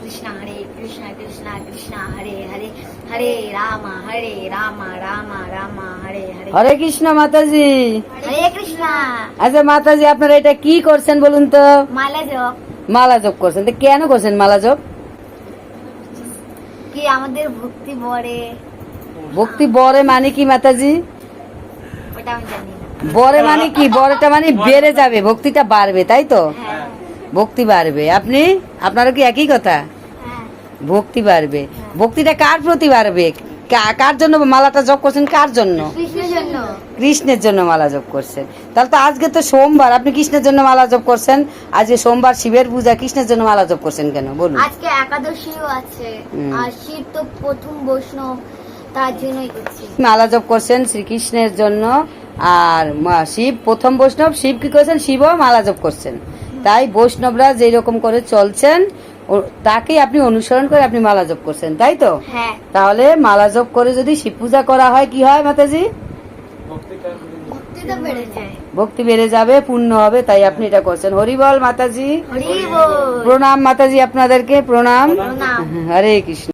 কৃষ্ণ কৃষ্ণ কৃষ্ণ হরে হরে হরে রাম রাম রাম হরে হরে। হরে কৃষ্ণ মাতাজি। হরে কৃষ্ণ। আচ্ছা মাতাজি, আপনারা এটা কি করছেন বলুন তো? মালা জপ। মালা জপ করছেন, তো কেন করছেন মালা জপ? কি আমাদের ভক্তি বড়ে। ভক্তি বরে মানে কি মাতাজি? ওটা আমি জানি না। বরে মানে কি? বরেটা মানে বেড়ে যাবে, ভক্তিটা বাড়বে, তাই তো? হ্যাঁ ভক্তি বাড়বে। আপনারও কি একই কথা? হ্যাঁ। ভক্তি বাড়বে। ভক্তিটা কার প্রতি বাড়বে? কার জন্য মালাটা জপ করছেন? কার জন্য? কৃষ্ণের জন্য। কৃষ্ণের জন্য মালা জপ করছেন। তাহলে তো আজকে তো সোমবার, আপনি কৃষ্ণের জন্য মালা জপ করছেন। আজকে সোমবার, শিবের পূজা, কৃষ্ণের জন্য মালা জপ করছেন কেন বলুন? আজকে একাদশীও আছে। আর শিব তো প্রথম বৈষ্ণব, তার জন্যই করছি। মালা জপ করছেন শ্রীকৃষ্ণের জন্য, আর শিব প্রথম বৈষ্ণব, শিব কি করছেন? শিবও মালা জপ করছেন। তাই বৈষ্ণবরা যেই রকম করে চলছেন তাকেই আপনি অনুসরণ করে আপনি মালা জপ করছেন, তাই তো? হ্যাঁ। তাহলে মালা জপ করে যদি শিব পূজা করা হয় কি হয় মাতাজি? ভক্তি তো বেড়ে যায়। ভক্তি বেড়ে যাবে, পূর্ণ হবে, তাই আপনি এটা করছেন। হরি বল মাতাজি। হরি বল। প্রণাম মাতাজি, আপনাদেরকে প্রণাম। প্রণাম। হরে কৃষ্ণ।